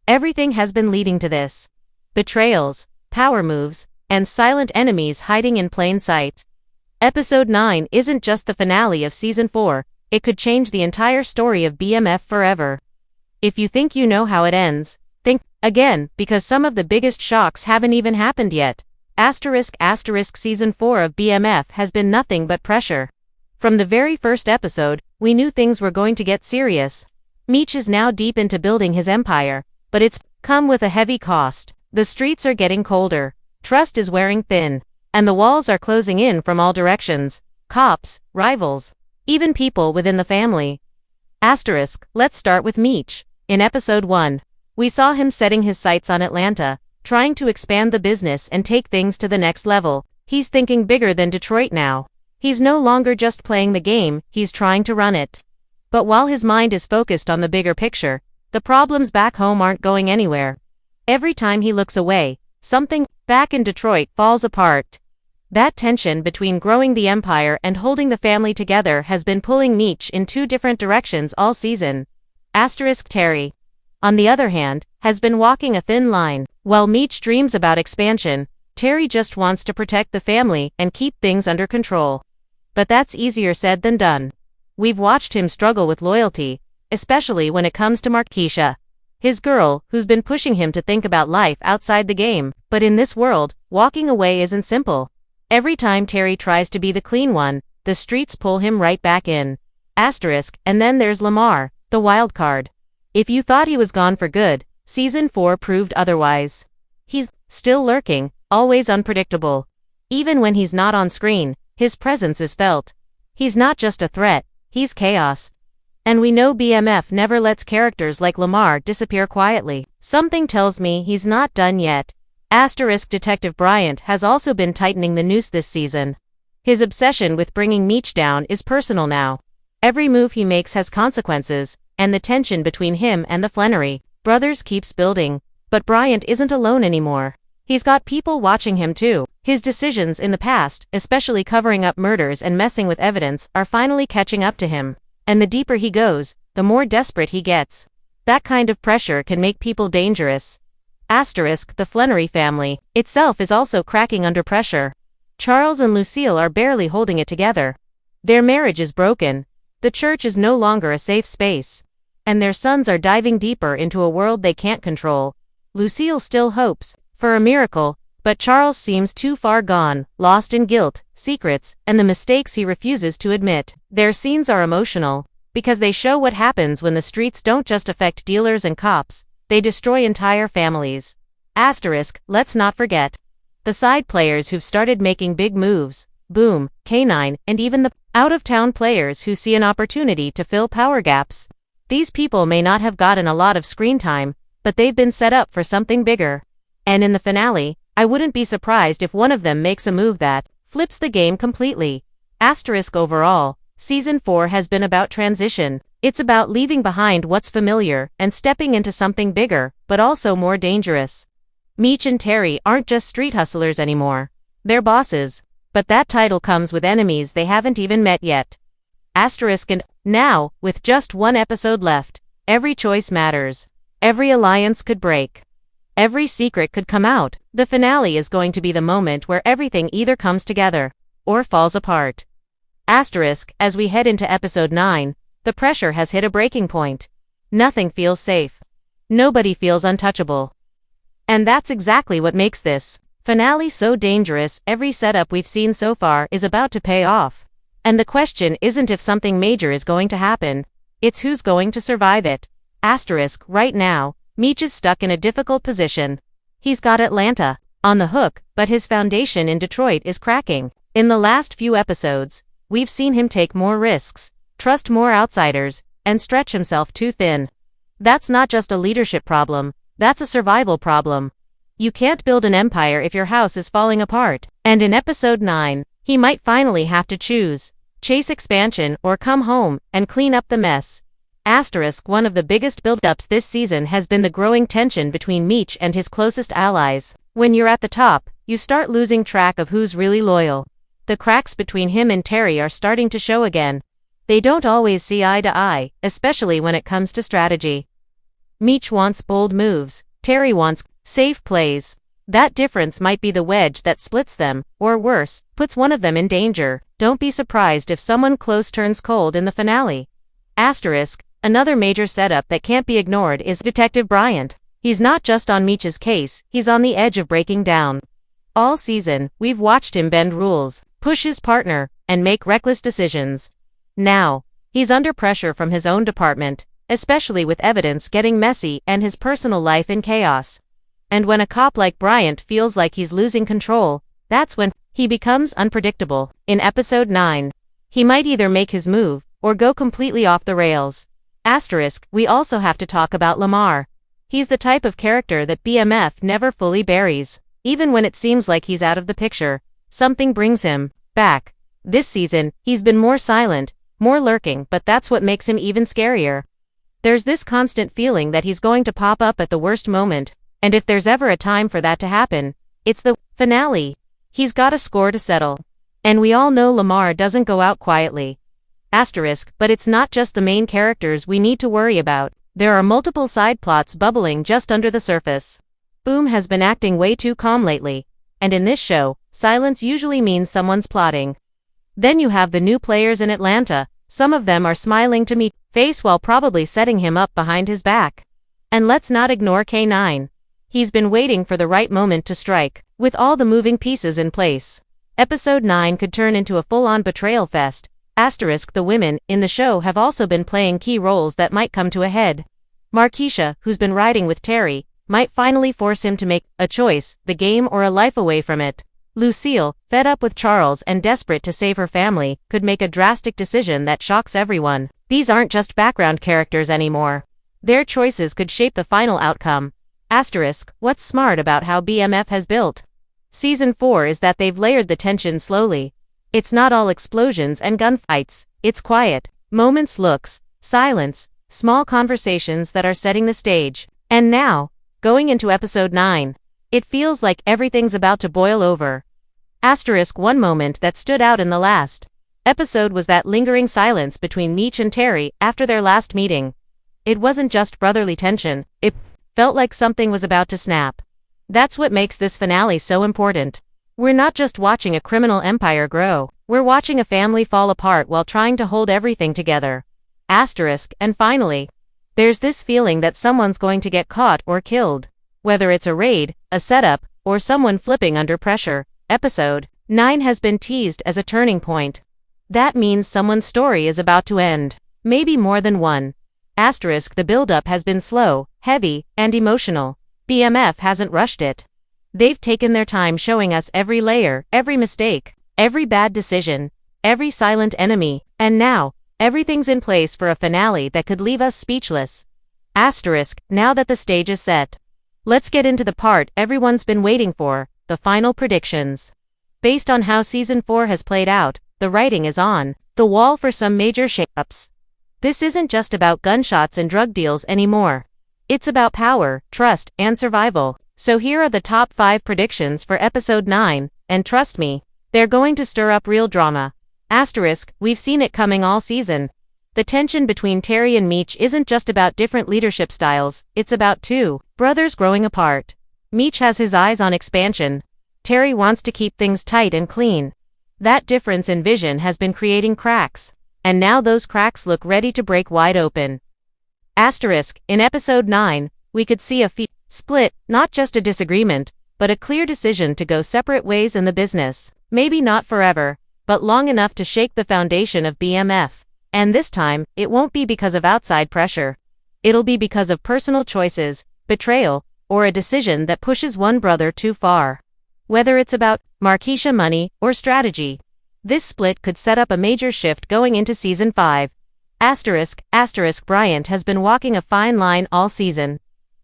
Everything has been leading to this. Betrayals, power moves, and silent enemies hiding in plain sight. Episode 9 isn't just the finale of Season 4, it could change the entire story of BMF forever. If you think you know how it ends, think again, because some of the biggest shocks haven't even happened yet. Season 4 of BMF has been nothing but pressure. From the very first episode, we knew things were going to get serious. Meech is now deep into building his empire, but it's come with a heavy cost. The streets are getting colder, trust is wearing thin, and the walls are closing in from all directions. Cops, rivals, even people within the family. Let's start with Meech. In episode 1, we saw him setting his sights on Atlanta, trying to expand the business and take things to the next level. He's thinking bigger than Detroit now. He's no longer just playing the game, he's trying to run it. But while his mind is focused on the bigger picture, the problems back home aren't going anywhere. Every time he looks away, something back in Detroit falls apart. That tension between growing the empire and holding the family together has been pulling Meech in two different directions all season. Terry, on the other hand, has been walking a thin line. While Meech dreams about expansion, Terry just wants to protect the family and keep things under control. But that's easier said than done. We've watched him struggle with loyalty, especially when it comes to Marquisha, his girl, who's been pushing him to think about life outside the game. But in this world, walking away isn't simple. Every time Terry tries to be the clean one, the streets pull him right back in. And then there's Lamar, the wild card. If you thought he was gone for good, Season 4 proved otherwise. He's still lurking, always unpredictable. Even when he's not on screen, his presence is felt. He's not just a threat, he's chaos. And we know BMF never lets characters like Lamar disappear quietly. Something tells me he's not done yet. Detective Bryant has also been tightening the noose this season. His obsession with bringing Meech down is personal now. Every move he makes has consequences, and the tension between him and the Flannery brothers keeps building. But Bryant isn't alone anymore. He's got people watching him too. His decisions in the past, especially covering up murders and messing with evidence, are finally catching up to him. And the deeper he goes, the more desperate he gets. That kind of pressure can make people dangerous. The Flannery family itself is also cracking under pressure. Charles and Lucille are barely holding it together. Their marriage is broken. The church is no longer a safe space. And their sons are diving deeper into a world they can't control. Lucille still hopes for a miracle, but Charles seems too far gone, lost in guilt, secrets, and the mistakes he refuses to admit. Their scenes are emotional, because they show what happens when the streets don't just affect dealers and cops, they destroy entire families. Let's not forget the side players who've started making big moves, Boom, K9, and even the out-of-town players who see an opportunity to fill power gaps. These people may not have gotten a lot of screen time, but they've been set up for something bigger. And in the finale, I wouldn't be surprised if one of them makes a move that flips the game completely. Overall, Season 4 has been about transition. It's about leaving behind what's familiar and stepping into something bigger, but also more dangerous. Meech and Terry aren't just street hustlers anymore. They're bosses. But that title comes with enemies they haven't even met yet. And now, with just one episode left, every choice matters. Every alliance could break. Every secret could come out. The finale is going to be the moment where everything either comes together or falls apart. As we head into episode 9, the pressure has hit a breaking point. Nothing feels safe. Nobody feels untouchable. And that's exactly what makes this finale so dangerous. Every setup we've seen so far is about to pay off. And the question isn't if something major is going to happen, it's who's going to survive it. Right now, Meech is stuck in a difficult position. He's got Atlanta on the hook, but his foundation in Detroit is cracking. In the last few episodes, we've seen him take more risks, trust more outsiders, and stretch himself too thin. That's not just a leadership problem, that's a survival problem. You can't build an empire if your house is falling apart. And in episode 9, he might finally have to choose: chase expansion or come home and clean up the mess. One of the biggest build-ups this season has been the growing tension between Meech and his closest allies. When you're at the top, you start losing track of who's really loyal. The cracks between him and Terry are starting to show again. They don't always see eye to eye, especially when it comes to strategy. Meech wants bold moves, Terry wants safe plays. That difference might be the wedge that splits them, or worse, puts one of them in danger. Don't be surprised if someone close turns cold in the finale. Asterisk, another major setup that can't be ignored is Detective Bryant. He's not just on Meech's case, he's on the edge of breaking down. All season, we've watched him bend rules, push his partner, and make reckless decisions. Now, he's under pressure from his own department, especially with evidence getting messy and his personal life in chaos. And when a cop like Bryant feels like he's losing control, that's when he becomes unpredictable. In episode 9, he might either make his move or go completely off the rails. Asterisk, we also have to talk about Lamar. He's the type of character that BMF never fully buries. Even when it seems like he's out of the picture, something brings him back. This season, he's been more silent, more lurking, but that's what makes him even scarier. There's this constant feeling that he's going to pop up at the worst moment. And if there's ever a time for that to happen, it's the finale. He's got a score to settle. And we all know Lamar doesn't go out quietly. Asterisk, but it's not just the main characters we need to worry about. There are multiple side plots bubbling just under the surface. Boom has been acting way too calm lately. And in this show, silence usually means someone's plotting. Then you have the new players in Atlanta. Some of them are smiling to Meech's face while probably setting him up behind his back. And let's not ignore K9. He's been waiting for the right moment to strike. With all the moving pieces in place, episode 9 could turn into a full-on betrayal fest. Asterisk, the women in the show have also been playing key roles that might come to a head. Markeisha, who's been riding with Terry, might finally force him to make a choice, the game or a life away from it. Lucille, fed up with Charles and desperate to save her family, could make a drastic decision that shocks everyone. These aren't just background characters anymore. Their choices could shape the final outcome. Asterisk, what's smart about how BMF has built Season 4 is that they've layered the tension slowly. It's not all explosions and gunfights, it's quiet, moments, looks, silence, small conversations that are setting the stage. And now, going into episode 9, it feels like everything's about to boil over. Asterisk, one moment that stood out in the last episode was that lingering silence between Meech and Terry after their last meeting. It wasn't just brotherly tension, it felt like something was about to snap. That's what makes this finale so important. We're not just watching a criminal empire grow, we're watching a family fall apart while trying to hold everything together. Asterisk, and finally, there's this feeling that someone's going to get caught or killed. Whether it's a raid, a setup, or someone flipping under pressure. Episode 9 has been teased as a turning point. That means someone's story is about to end. Maybe more than one. Asterisk, the build-up has been slow, heavy, and emotional. BMF hasn't rushed it. They've taken their time showing us every layer, every mistake, every bad decision, every silent enemy, and now, everything's in place for a finale that could leave us speechless. Asterisk, now that the stage is set, let's get into the part everyone's been waiting for, the final predictions. Based on how Season 4 has played out, the writing is on the wall for some major shakeups. This isn't just about gunshots and drug deals anymore. It's about power, trust, and survival. So here are the top 5 predictions for episode 9, and trust me, they're going to stir up real drama. Asterisk, we've seen it coming all season. The tension between Terry and Meech isn't just about different leadership styles, it's about two brothers growing apart. Meech has his eyes on expansion. Terry wants to keep things tight and clean. That difference in vision has been creating cracks. And now those cracks look ready to break wide open. Asterisk, in episode 9, we could see a split, not just a disagreement, but a clear decision to go separate ways in the business. Maybe not forever, but long enough to shake the foundation of BMF. And this time, it won't be because of outside pressure. It'll be because of personal choices, betrayal, or a decision that pushes one brother too far. Whether it's about Markeisha, money, or strategy, this split could set up a major shift going into Season 5. Asterisk, Bryant has been walking a fine line all season.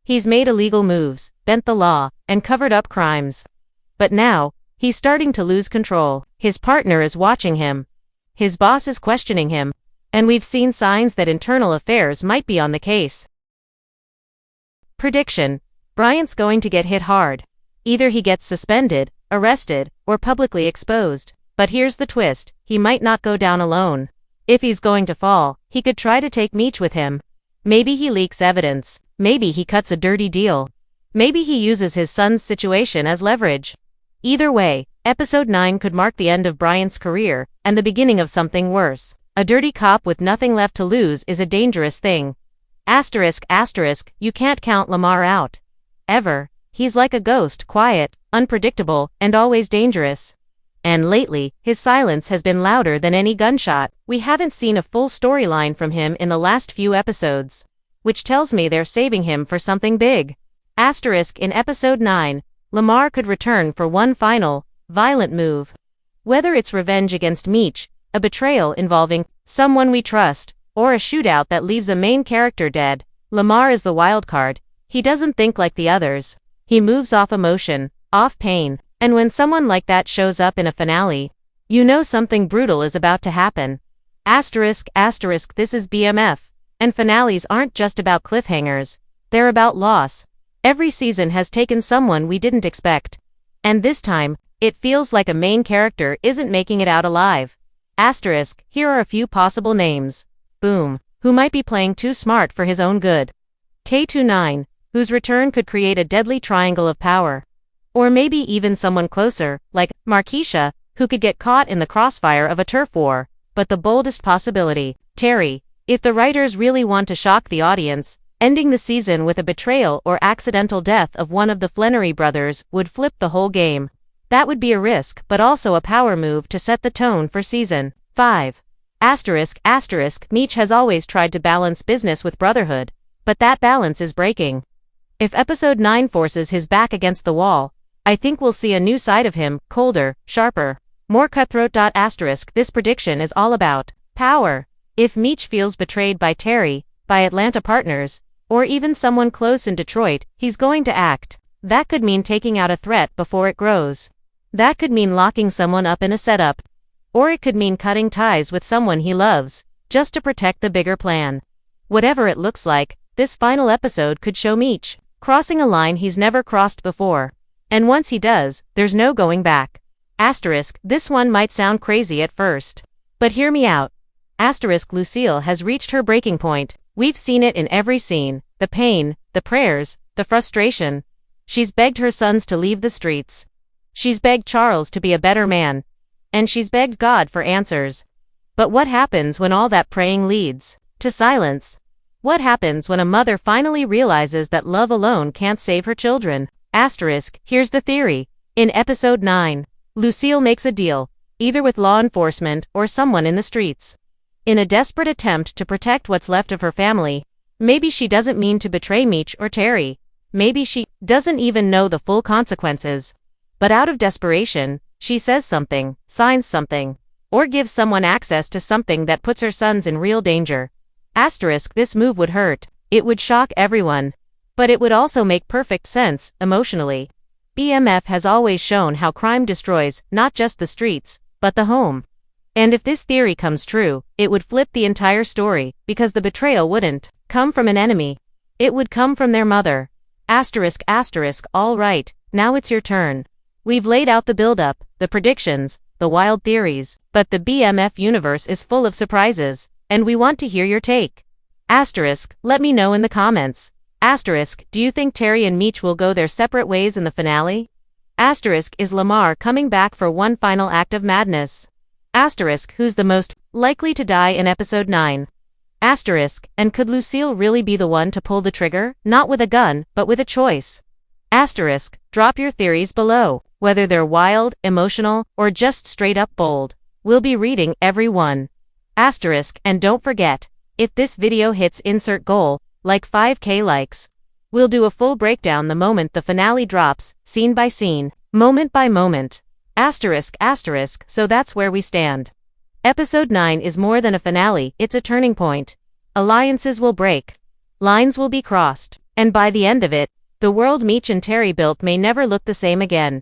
He's made illegal moves, bent the law, and covered up crimes. But now, he's starting to lose control. His partner is watching him. His boss is questioning him. And we've seen signs that internal affairs might be on the case. Prediction: Bryant's going to get hit hard. Either he gets suspended, arrested, or publicly exposed. But here's the twist, he might not go down alone. If he's going to fall, he could try to take Meech with him. Maybe he leaks evidence. Maybe he cuts a dirty deal. Maybe he uses his son's situation as leverage. Either way, episode 9 could mark the end of Bryant's career and the beginning of something worse. A dirty cop with nothing left to lose is a dangerous thing. Asterisk, asterisk, you can't count Lamar out. Ever. He's like a ghost, quiet, unpredictable, and always dangerous. And lately, his silence has been louder than any gunshot. We haven't seen a full storyline from him in the last few episodes, which tells me they're saving him for something big. Asterisk, in episode 9, Lamar could return for one final, violent move. Whether it's revenge against Meech, a betrayal involving someone we trust, or a shootout that leaves a main character dead, Lamar is the wild card. He doesn't think like the others. He moves off emotion, off pain, and when someone like that shows up in a finale, you know something brutal is about to happen. Asterisk, asterisk, this is BMF, and finales aren't just about cliffhangers, they're about loss. Every season has taken someone we didn't expect. And this time, it feels like a main character isn't making it out alive. Asterisk, here are a few possible names. Boom, who might be playing too smart for his own good. K29, whose return could create a deadly triangle of power. Or maybe even someone closer, like Markeisha, who could get caught in the crossfire of a turf war. But the boldest possibility, Terry. If the writers really want to shock the audience, ending the season with a betrayal or accidental death of one of the Flannery brothers would flip the whole game. That would be a risk, but also a power move to set the tone for season 5. Asterisk, asterisk, Meech has always tried to balance business with brotherhood, but that balance is breaking. If episode 9 forces his back against the wall, I think we'll see a new side of him, colder, sharper, more cutthroat. Asterisk, this prediction is all about power. If Meech feels betrayed by Terry, by Atlanta partners, or even someone close in Detroit, he's going to act. That could mean taking out a threat before it grows. That could mean locking someone up in a setup. Or it could mean cutting ties with someone he loves, just to protect the bigger plan. Whatever it looks like, this final episode could show Meech crossing a line he's never crossed before. And once he does, there's no going back. Asterisk, this one might sound crazy at first, but hear me out. Asterisk, Lucille has reached her breaking point. We've seen it in every scene, the pain, the prayers, the frustration. She's begged her sons to leave the streets. She's begged Charles to be a better man. And she's begged God for answers. But what happens when all that praying leads to silence? What happens when a mother finally realizes that love alone can't save her children? Asterisk, here's the theory. In episode 9, Lucille makes a deal, either with law enforcement or someone in the streets. In a desperate attempt to protect what's left of her family. Maybe she doesn't mean to betray Meech or Terry. Maybe she doesn't even know the full consequences. But out of desperation, she says something, signs something, or gives someone access to something that puts her sons in real danger. Asterisk, this move would hurt. It would shock everyone. But it would also make perfect sense, emotionally. BMF has always shown how crime destroys not just the streets, but the home. And if this theory comes true, it would flip the entire story, because the betrayal wouldn't come from an enemy. It would come from their mother. Asterisk, asterisk, all right, now it's your turn. We've laid out the build-up, the predictions, the wild theories, but the BMF universe is full of surprises, and we want to hear your take. Asterisk, let me know in the comments. Asterisk, do you think Terry and Meech will go their separate ways in the finale? Asterisk, is Lamar coming back for one final act of madness? Asterisk, who's the most likely to die in episode 9? Asterisk, and could Lucille really be the one to pull the trigger, not with a gun, but with a choice? Asterisk, drop your theories below, whether they're wild, emotional, or just straight up bold. We'll be reading every one. Asterisk, and don't forget, if this video hits insert goal, like 5K likes, we'll do a full breakdown the moment the finale drops, scene by scene, moment by moment. Asterisk, asterisk, so that's where we stand. Episode 9 is more than a finale, it's a turning point. Alliances will break. Lines will be crossed. And by the end of it, the world Meech and Terry built may never look the same again.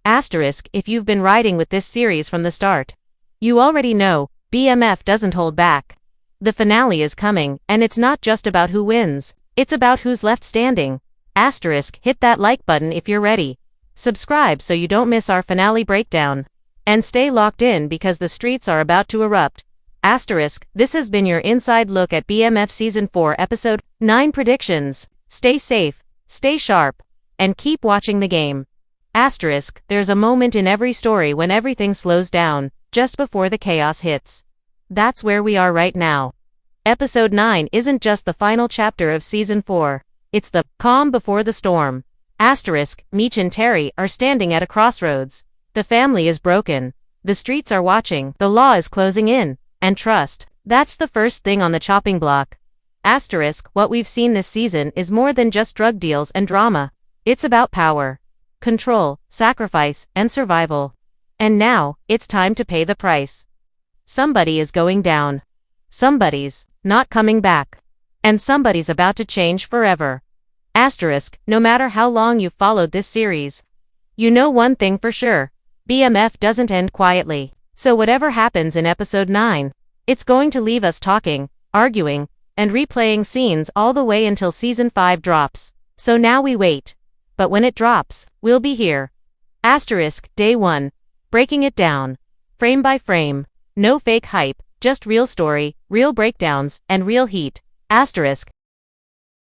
Asterisk, if you've been riding with this series from the start, you already know, BMF doesn't hold back. The finale is coming, and it's not just about who wins, it's about who's left standing. Asterisk, hit that like button if you're ready. Subscribe so you don't miss our finale breakdown. And stay locked in because the streets are about to erupt. Asterisk, this has been your inside look at BMF Season 4 Episode 9 predictions. Stay safe, stay sharp, and keep watching the game. Asterisk, there's a moment in every story when everything slows down, just before the chaos hits. That's where we are right now. Episode 9 isn't just the final chapter of Season 4. It's the calm before the storm. Asterisk, Meech and Terry are standing at a crossroads. The family is broken. The streets are watching. The law is closing in. And trust. That's the first thing on the chopping block. Asterisk, what we've seen this season is more than just drug deals and drama. It's about power, control, sacrifice, and survival. And now, it's time to pay the price. Somebody is going down. Somebody's not coming back. And somebody's about to change forever. Asterisk, no matter how long you've followed this series, you know one thing for sure. BMF doesn't end quietly. So whatever happens in episode 9, it's going to leave us talking, arguing, and replaying scenes all the way until season 5 drops. So now we wait. But when it drops, we'll be here. Asterisk, day 1. Breaking it down. Frame by frame. No fake hype, just real story, real breakdowns, and real heat. Asterisk,